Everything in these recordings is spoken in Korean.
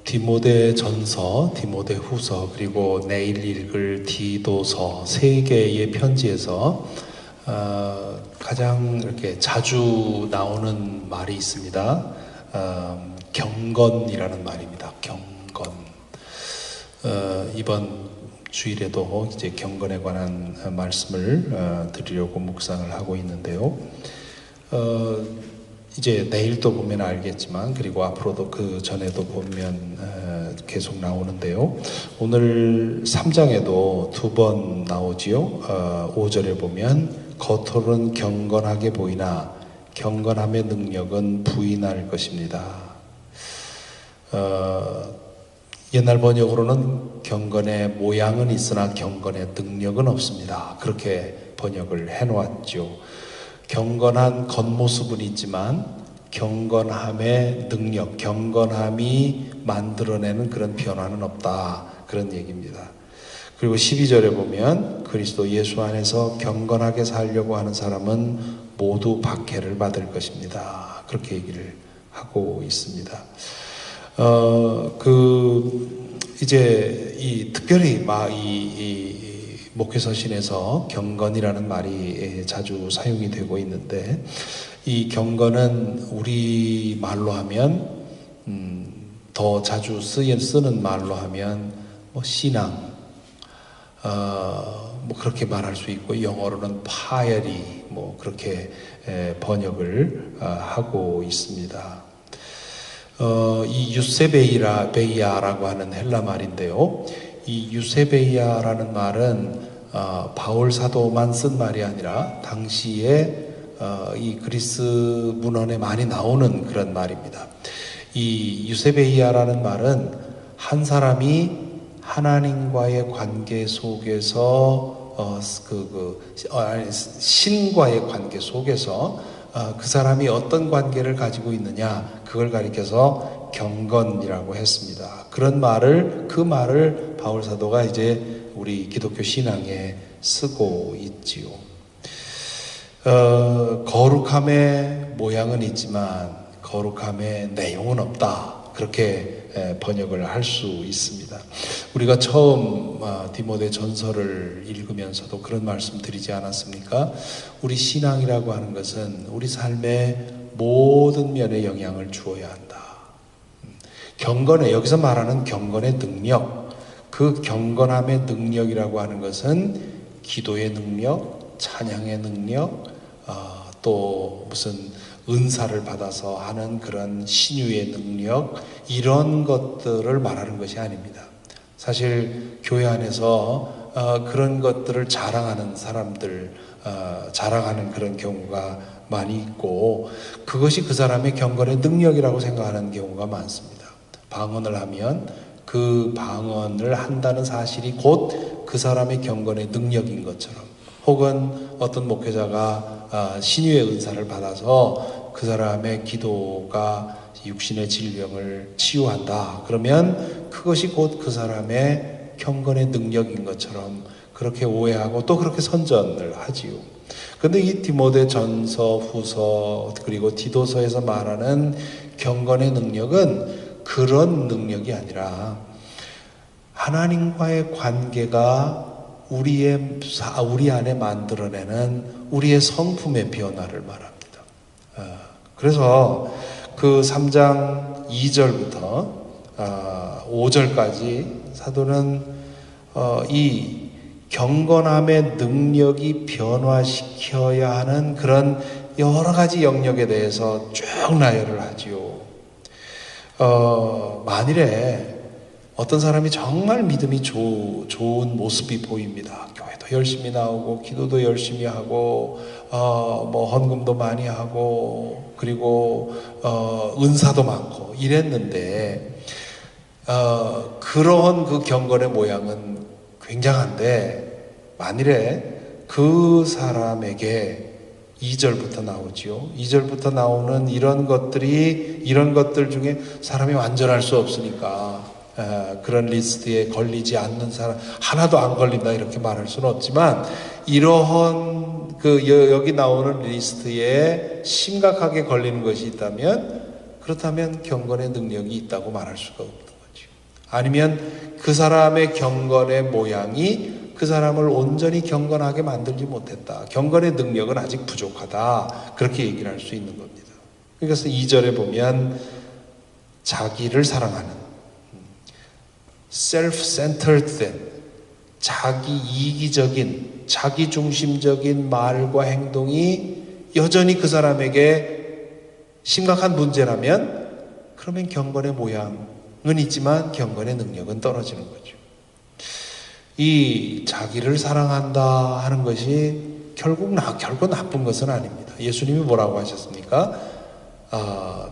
디모데 전서, 디모데 후서, 그리고 내일 읽을 디도서 세 개의 편지에서 가장 이렇게 자주 나오는 말이 있습니다. 경건이라는 말입니다. 경건. 이번 주일에도 이제 경건에 관한 말씀을 드리려고 묵상을 하고 있는데요. 이제 내일도 보면 알겠지만, 그리고 앞으로도 그 전에도 보면 계속 나오는데요. 오늘 3장에도 두 번 나오지요. 5절에 보면 겉으로는 경건하게 보이나 경건함의 능력은 부인할 것입니다. 옛날 번역으로는 경건의 모양은 있으나 경건의 능력은 없습니다. 그렇게 번역을 해놓았죠. 경건한 겉모습은 있지만 경건함의 능력, 경건함이 만들어내는 그런 변화는 없다, 그런 얘기입니다. 그리고 12절에 보면 그리스도 예수 안에서 경건하게 살려고 하는 사람은 모두 박해를 받을 것입니다, 그렇게 얘기를 하고 있습니다. 이제 특별히 이 목회서신에서 경건이라는 말이 자주 사용이 되고 있는데, 이 경건은 우리 말로 하면 더 자주 쓰는 말로 하면 신앙, 그렇게 말할 수 있고, 영어로는 piety 그렇게 번역을 하고 있습니다. 이 유세베이아라고 하는 헬라 말인데요. 이 유세베이아라는 말은 바울 사도만 쓴 말이 아니라 당시에 이 그리스 문헌에 많이 나오는 그런 말입니다. 이 유세베이아라는 말은 한 사람이 하나님과의 관계 속에서 신과의 관계 속에서 그 사람이 어떤 관계를 가지고 있느냐, 그걸 가리켜서 경건이라고 했습니다. 그 말을 바울 사도가 이제 우리 기독교 신앙에 쓰고 있지요. 거룩함의 모양은 있지만 거룩함의 내용은 없다, 그렇게 번역을 할 수 있습니다. 우리가 처음 디모데 전서를 읽으면서도 그런 말씀 드리지 않았습니까? 우리 신앙이라고 하는 것은 우리 삶의 모든 면에 영향을 주어야 한다. 여기서 말하는 경건의 능력, 그 경건함의 능력이라고 하는 것은 기도의 능력, 찬양의 능력, 또 무슨 은사를 받아서 하는 그런 신유의 능력, 이런 것들을 말하는 것이 아닙니다. 사실 교회 안에서 그런 것들을 자랑하는 사람들, 자랑하는 그런 경우가 많이 있고, 그것이 그 사람의 경건의 능력이라고 생각하는 경우가 많습니다. 방언을 하면 그 방언을 한다는 사실이 곧 그 사람의 경건의 능력인 것처럼, 혹은 어떤 목회자가 신유의 은사를 받아서 그 사람의 기도가 육신의 질병을 치유한다, 그러면 그것이 곧 그 사람의 경건의 능력인 것처럼 그렇게 오해하고 또 그렇게 선전을 하지요. 그런데 이 디모데 전서, 후서, 그리고 디도서에서 말하는 경건의 능력은 그런 능력이 아니라 하나님과의 관계가 우리 안에 만들어내는 우리의 성품의 변화를 말합니다. 그래서 그 3장 2절부터 5절까지 사도는 이 경건함의 능력이 변화시켜야 하는 그런 여러 가지 영역에 대해서 쭉 나열을 하지요. 만일에 어떤 사람이 정말 믿음이 좋은 모습이 보입니다. 교회도 열심히 나오고 기도도 열심히 하고 헌금도 많이 하고 그리고 은사도 많고 이랬는데, 그런 그 경건의 모양은 굉장한데, 만일에 그 사람에게 2절부터 나오지요. 2절부터 나오는 이런 것들 중에 사람이 완전할 수 없으니까 그런 리스트에 걸리지 않는 사람, 하나도 안 걸린다 이렇게 말할 수는 없지만, 이러한 여기 나오는 리스트에 심각하게 걸리는 것이 있다면 그렇다면 경건의 능력이 있다고 말할 수가 없는 거죠. 아니면 그 사람의 경건의 모양이 그 사람을 온전히 경건하게 만들지 못했다. 경건의 능력은 아직 부족하다. 그렇게 얘기를 할 수 있는 겁니다. 그래서 2절에 보면 자기를 사랑하는 self-centered 된 자기 이기적인 자기 중심적인 말과 행동이 여전히 그 사람에게 심각한 문제라면 그러면 경건의 모양은 있지만 경건의 능력은 떨어지는 거죠. 이 자기를 사랑한다 하는 것이 결국 나쁜 것은 아닙니다. 예수님이 뭐라고 하셨습니까?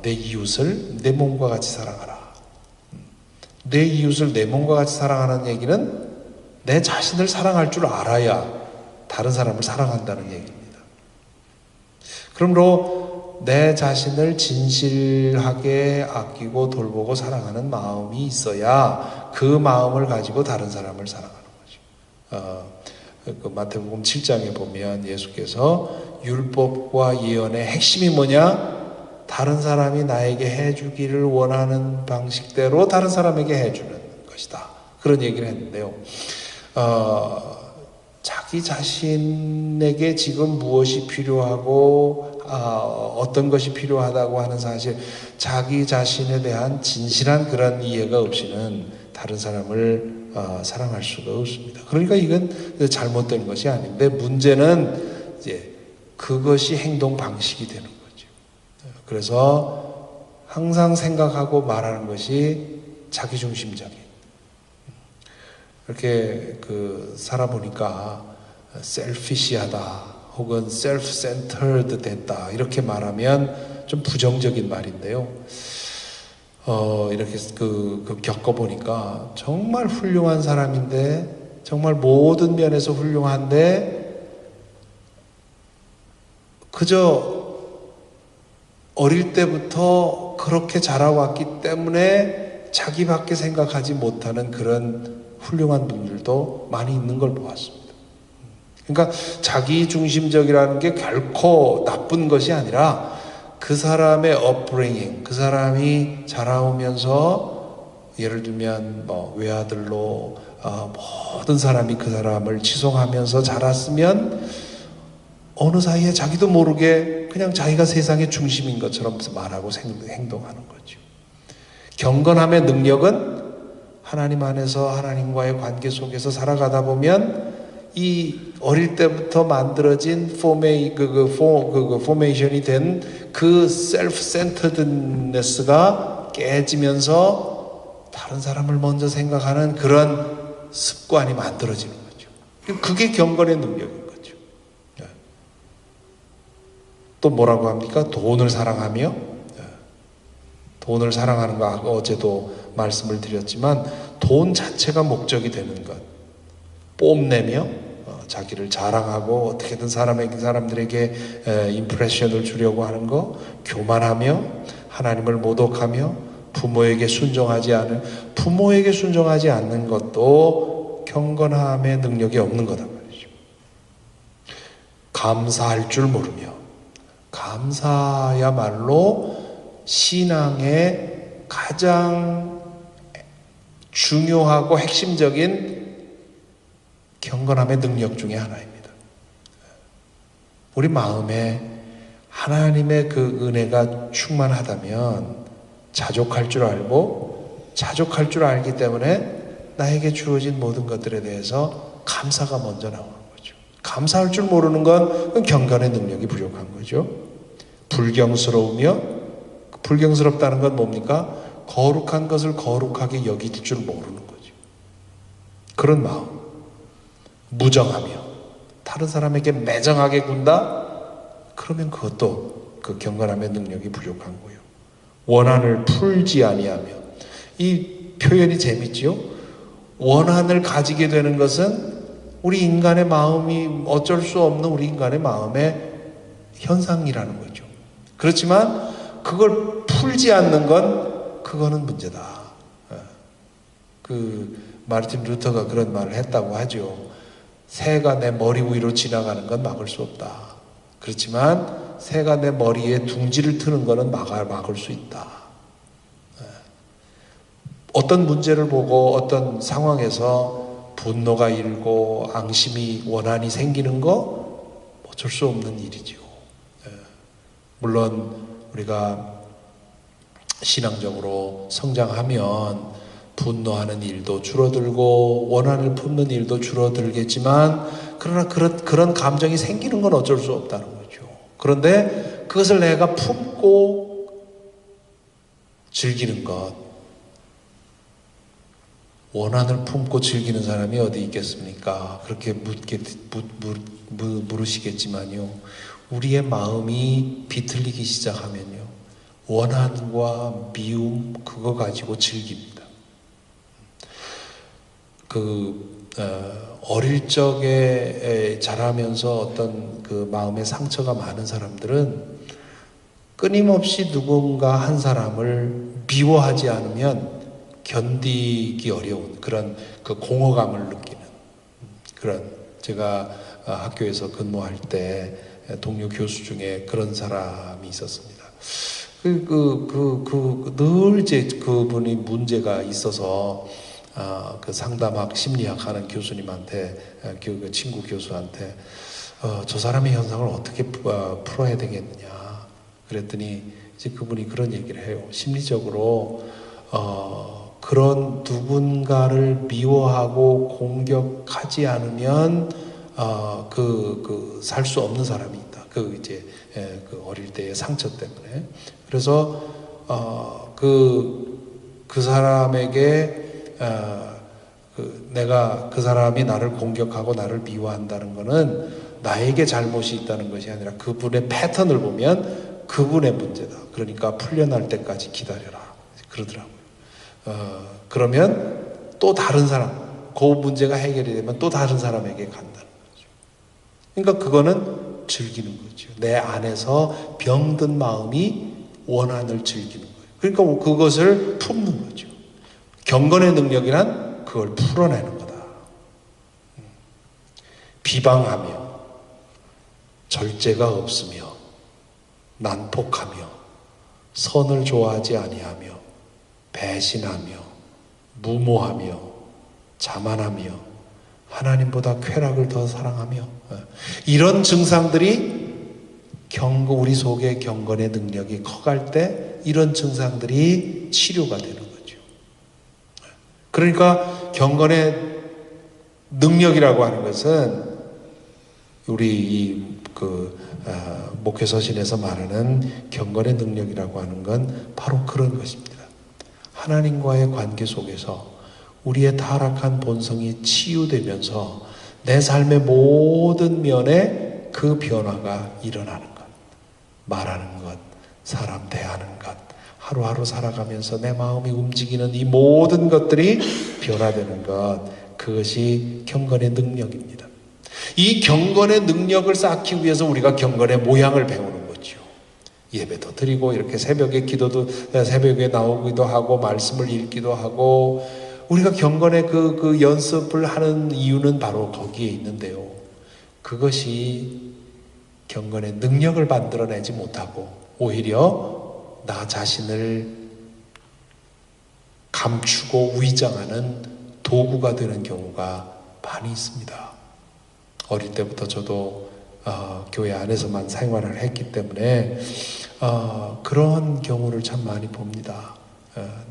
내 이웃을 내 몸과 같이 사랑하라. 내 이웃을 내 몸과 같이 사랑하는 얘기는 내 자신을 사랑할 줄 알아야 다른 사람을 사랑한다는 얘기입니다. 그러므로 내 자신을 진실하게 아끼고 돌보고 사랑하는 마음이 있어야 그 마음을 가지고 다른 사람을 사랑하는 거죠. 그 마태복음 7장에 보면 예수께서 율법과 예언의 핵심이 뭐냐? 다른 사람이 나에게 해주기를 원하는 방식대로 다른 사람에게 해주는 것이다. 그런 얘기를 했는데요. 자기 자신에게 지금 무엇이 필요하고 어떤 것이 필요하다고 하는 사실, 자기 자신에 대한 진실한 그런 이해가 없이는 다른 사람을 사랑할 수가 없습니다. 그러니까 이건 잘못된 것이 아닌데 문제는 이제 그것이 행동 방식이 되는 거죠. 그래서 항상 생각하고 말하는 것이 자기중심적인. 이렇게 살아보니까 셀피시하다 혹은 self-centered 됐다 이렇게 말하면 좀 부정적인 말인데요. 이렇게 겪어보니까 정말 훌륭한 사람인데 정말 모든 면에서 훌륭한데 그저 어릴 때부터 그렇게 자라왔기 때문에 자기밖에 생각하지 못하는 그런 훌륭한 분들도 많이 있는 걸 보았습니다. 그러니까 자기 중심적이라는 게 결코 나쁜 것이 아니라 그 사람의 upbringing, 그 사람이 자라오면서 예를 들면 외아들로 모든 사람이 그 사람을 치송하면서 자랐으면 어느 사이에 자기도 모르게 그냥 자기가 세상의 중심인 것처럼 말하고 행동하는 거죠. 경건함의 능력은 하나님 안에서 하나님과의 관계 속에서 살아가다 보면 이 어릴 때부터 만들어진 포메이션이 된 그 셀프-센터드네스가 깨지면서 다른 사람을 먼저 생각하는 그런 습관이 만들어지는 거죠. 그게 경건의 능력인 거죠. 또 뭐라고 합니까? 돈을 사랑하며, 돈을 사랑하는 거 어제도 말씀을 드렸지만 돈 자체가 목적이 되는 것, 뽐내며 자기를 자랑하고 어떻게든 사람들에게 임프레션을 주려고 하는 거, 교만하며 하나님을 모독하며 부모에게 순종하지 않는 것도 경건함의 능력이 없는 거다 말이죠. 감사할 줄 모르며, 감사야말로 신앙의 가장 중요하고 핵심적인 경건함의 능력 중에 하나입니다. 우리 마음에 하나님의 그 은혜가 충만하다면 자족할 줄 알고, 자족할 줄 알기 때문에 나에게 주어진 모든 것들에 대해서 감사가 먼저 나오는 거죠. 감사할 줄 모르는 건 경건의 능력이 부족한 거죠. 불경스럽다는 건 뭡니까? 거룩한 것을 거룩하게 여길 줄 모르는 거죠. 그런 마음. 무정하며 다른 사람에게 매정하게 군다? 그러면 그것도 그 경건함의 능력이 부족한 거예요. 원한을 풀지 아니하며. 이 표현이 재밌지요? 원한을 가지게 되는 것은 우리 인간의 마음이 어쩔 수 없는 우리 인간의 마음의 현상이라는 거죠. 그렇지만 그걸 풀지 않는 건 그거는 문제다. 마르틴 루터가 그런 말을 했다고 하죠. 새가 내 머리 위로 지나가는 건 막을 수 없다. 그렇지만 새가 내 머리에 둥지를 트는 거는 막을 수 있다. 어떤 문제를 보고 어떤 상황에서 분노가 일고 앙심이 원한이 생기는 거 어쩔 수 없는 일이죠. 물론 우리가 신앙적으로 성장하면 분노하는 일도 줄어들고 원한을 품는 일도 줄어들겠지만 그러나 그런 감정이 생기는 건 어쩔 수 없다는 거죠. 그런데 그것을 내가 품고 즐기는 것, 원한을 품고 즐기는 사람이 어디 있겠습니까? 그렇게 물으시겠지만요. 우리의 마음이 비틀리기 시작하면요. 원한과 미움 그거 가지고 즐깁니다. 어릴 적에 자라면서 어떤 그 마음의 상처가 많은 사람들은 끊임없이 누군가 한 사람을 미워하지 않으면 견디기 어려운 그런 그 공허감을 느끼는 그런 제가 학교에서 근무할 때 동료 교수 중에 그런 사람이 있었습니다. 늘 이제 그분이 문제가 있어서 그 상담학 심리학 하는 교수님한테 그 친구 교수한테 저 사람의 현상을 어떻게 풀어야 되겠느냐 그랬더니 이제 그분이 그런 얘기를 해요. 심리적으로 그런 누군가를 미워하고 공격하지 않으면 살 수 없는 사람이 있다. 그 어릴 때의 상처 때문에. 그래서 그 사람에게 내가 그 사람이 나를 공격하고 나를 미워한다는 것은 나에게 잘못이 있다는 것이 아니라 그분의 패턴을 보면 그분의 문제다. 그러니까 풀려날 때까지 기다려라. 그러더라고요. 그러면 또 다른 사람, 그 문제가 해결이 되면 또 다른 사람에게 간다는 거죠. 그러니까 그거는 즐기는 거죠. 내 안에서 병든 마음이 원한을 즐기는 거예요. 그러니까 그것을 품는 거죠. 경건의 능력이란 그걸 풀어내는 거다. 비방하며 절제가 없으며 난폭하며 선을 좋아하지 아니하며 배신하며 무모하며 자만하며 하나님보다 쾌락을 더 사랑하며 이런 증상들이 우리 속에 경건의 능력이 커갈 때 이런 증상들이 치료가 되는 거죠. 그러니까 경건의 능력이라고 하는 것은 우리 목회서신에서 말하는 경건의 능력이라고 하는 건 바로 그런 것입니다. 하나님과의 관계 속에서 우리의 타락한 본성이 치유되면서 내 삶의 모든 면에 그 변화가 일어나는 것. 말하는 것, 사람 대하는 것, 하루하루 살아가면서 내 마음이 움직이는 이 모든 것들이 변화되는 것, 그것이 경건의 능력입니다. 이 경건의 능력을 쌓기 위해서 우리가 경건의 모양을 배우는 거죠. 예배도 드리고 이렇게 새벽에 나오기도 하고 말씀을 읽기도 하고 우리가 경건의 그 연습을 하는 이유는 바로 거기에 있는데요. 그것이 경건의 능력을 만들어내지 못하고 오히려 나 자신을 감추고 위장하는 도구가 되는 경우가 많이 있습니다. 어릴 때부터 저도 교회 안에서만 생활을 했기 때문에 그런 경우를 참 많이 봅니다.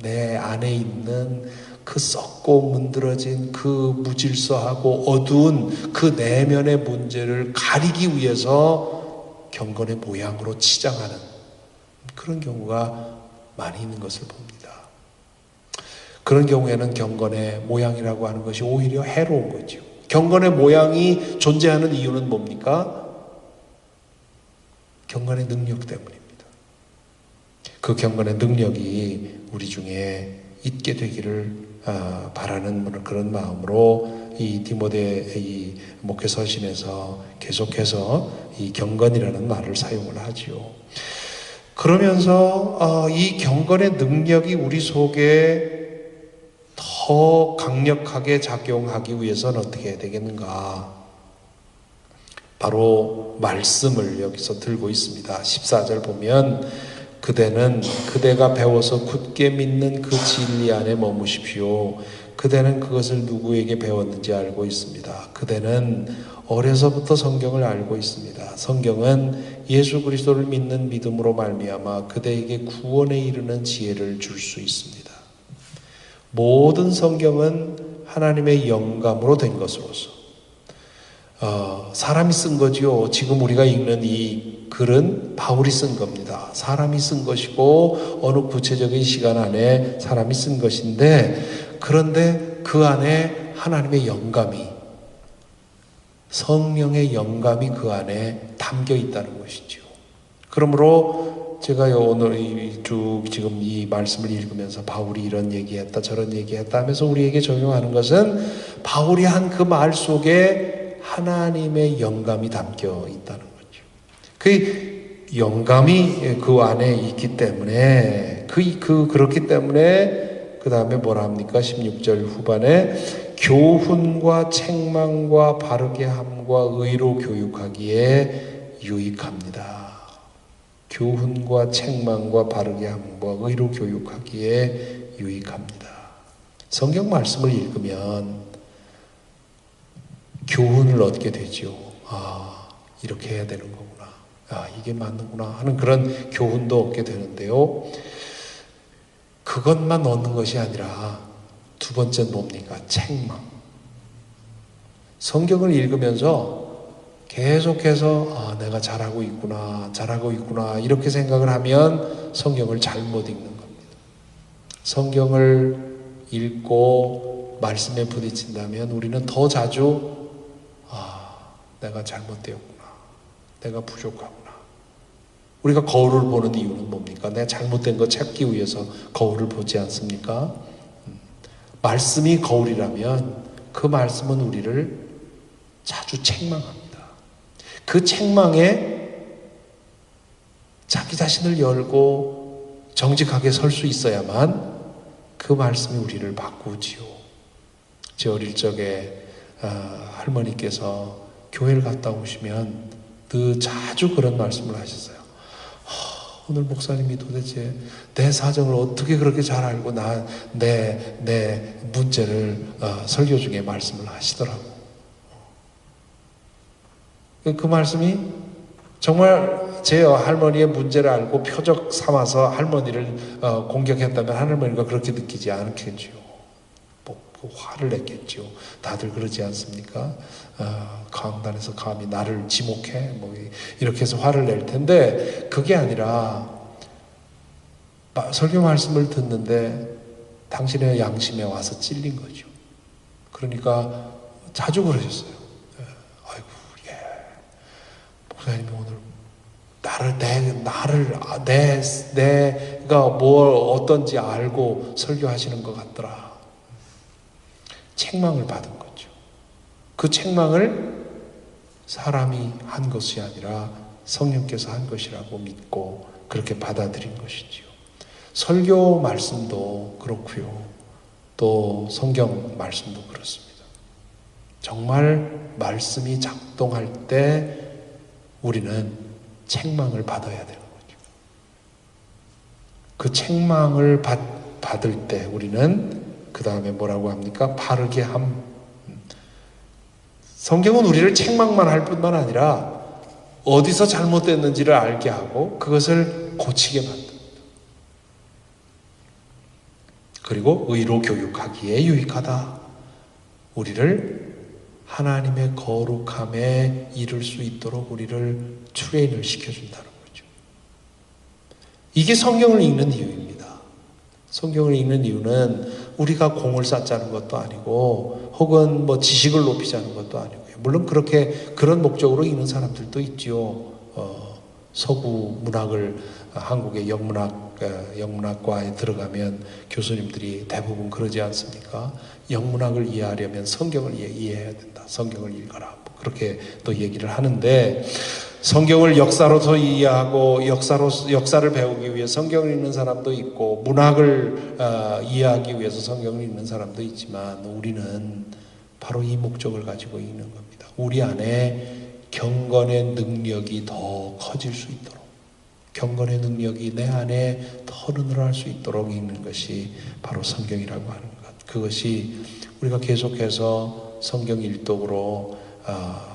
내 안에 있는 그 썩고 문드러진 그 무질서하고 어두운 그 내면의 문제를 가리기 위해서 경건의 모양으로 치장하는 그런 경우가 많이 있는 것을 봅니다. 그런 경우에는 경건의 모양이라고 하는 것이 오히려 해로운 거죠. 경건의 모양이 존재하는 이유는 뭡니까? 경건의 능력 때문입니다. 그 경건의 능력이 우리 중에 있게 되기를 바라는 그런 마음으로 이 디모데 이 목회서신에서 계속해서 이 경건이라는 말을 사용을 하지요. 그러면서 이 경건의 능력이 우리 속에 더 강력하게 작용하기 위해서는 어떻게 해야 되겠는가? 바로 말씀을 여기서 들고 있습니다. 14절 보면 그대는 그대가 배워서 굳게 믿는 그 진리 안에 머무십시오. 그대는 그것을 누구에게 배웠는지 알고 있습니다. 그대는 어려서부터 성경을 알고 있습니다. 성경은 예수 그리스도를 믿는 믿음으로 말미암아 그대에게 구원에 이르는 지혜를 줄 수 있습니다. 모든 성경은 하나님의 영감으로 된 것으로서 사람이 쓴 거지요. 지금 우리가 읽는 이 글은 바울이 쓴 겁니다. 사람이 쓴 것이고 어느 구체적인 시간 안에 사람이 쓴 것인데, 그런데 그 안에 하나님의 영감이, 성령의 영감이 그 안에 담겨 있다는 것이죠. 그러므로 제가 오늘 쭉 지금 이 말씀을 읽으면서 바울이 이런 얘기했다 저런 얘기했다 하면서 우리에게 적용하는 것은 바울이 한 그 말 속에 하나님의 영감이 담겨 있다는 거죠. 그 영감이 그 안에 있기 때문에 그렇기 때문에 그 다음에 뭐라 합니까? 16절 후반에 교훈과 책망과 바르게 함과 의로 교육하기에 유익합니다. 교훈과 책망과 바르게 함과 의로 교육하기에 유익합니다. 성경 말씀을 읽으면 교훈을 얻게 되죠. 이렇게 해야 되는 거구나. 이게 맞는구나 하는 그런 교훈도 얻게 되는데요. 그것만 얻는 것이 아니라 두 번째는 뭡니까? 책망. 성경을 읽으면서 계속해서 내가 잘하고 있구나 이렇게 생각을 하면 성경을 잘못 읽는 겁니다. 성경을 읽고 말씀에 부딪힌다면 우리는 더 자주 내가 잘못되었구나, 내가 부족하구나. 우리가 거울을 보는 이유는 뭡니까? 내가 잘못된 거 찾기 위해서 거울을 보지 않습니까? 말씀이 거울이라면 그 말씀은 우리를 자주 책망합니다. 그 책망에 자기 자신을 열고 정직하게 설 수 있어야만 그 말씀이 우리를 바꾸지요. 제 어릴 적에 할머니께서 교회를 갔다 오시면 늘 자주 그런 말씀을 하셨어요. 오늘 목사님이 도대체 내 사정을 어떻게 그렇게 잘 알고 내 문제를 설교 중에 말씀을 하시더라고. 그 말씀이 정말 제 할머니의 문제를 알고 표적 삼아서 할머니를 공격했다면 할머니가 그렇게 느끼지 않겠지요. 화를 냈겠죠. 다들 그러지 않습니까? 강단에서 감히 나를 지목해? 이렇게 해서 화를 낼 텐데, 그게 아니라 설교 말씀을 듣는데 당신의 양심에 와서 찔린 거죠. 그러니까 자주 그러셨어요. 아이고, 목사님이 오늘 내가 뭘 어떤지 알고 설교하시는 것 같더라. 책망을 받은 거죠. 그 책망을 사람이 한 것이 아니라 성령께서 한 것이라고 믿고 그렇게 받아들인 것이지요. 설교 말씀도 그렇고요. 또 성경 말씀도 그렇습니다. 정말 말씀이 작동할 때 우리는 책망을 받아야 되는 거죠. 그 책망을 받을 때 우리는 그 다음에 뭐라고 합니까? 바르게 함. 성경은 우리를 책망만 할 뿐만 아니라 어디서 잘못됐는지를 알게 하고 그것을 고치게 만듭니다. 그리고 의로 교육하기에 유익하다. 우리를 하나님의 거룩함에 이를 수 있도록 우리를 트레인을 시켜준다는 거죠. 이게 성경을 읽는 이유입니다. 성경을 읽는 이유는 우리가 공을 쌓자는 것도 아니고 혹은 지식을 높이자는 것도 아니고요. 물론 그런 목적으로 읽는 사람들도 있지요. 서구 문학을 한국의 영문학과에 들어가면 교수님들이 대부분 그러지 않습니까? 영문학을 이해하려면 성경을 이해해야 된다. 성경을 읽어라. 그렇게 또 얘기를 하는데, 성경을 역사로서 이해하고 역사를 배우기 위해 성경을 읽는 사람도 있고 문학을 이해하기 위해서 성경을 읽는 사람도 있지만 우리는 바로 이 목적을 가지고 읽는 겁니다. 우리 안에 경건의 능력이 더 커질 수 있도록, 경건의 능력이 내 안에 더 늘어날 수 있도록 읽는 것이 바로 성경이라고 하는 것. 그것이 우리가 계속해서 성경 일독으로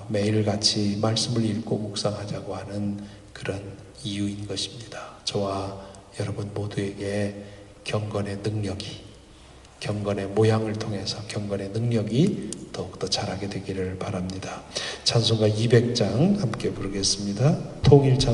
매일같이 말씀을 읽고 묵상하자고 하는 그런 이유인 것입니다. 저와 여러분 모두에게 경건의 능력이, 경건의 모양을 통해서 경건의 능력이 더욱더 자라게 되기를 바랍니다. 찬송가 200장 함께 부르겠습니다. 통일 찬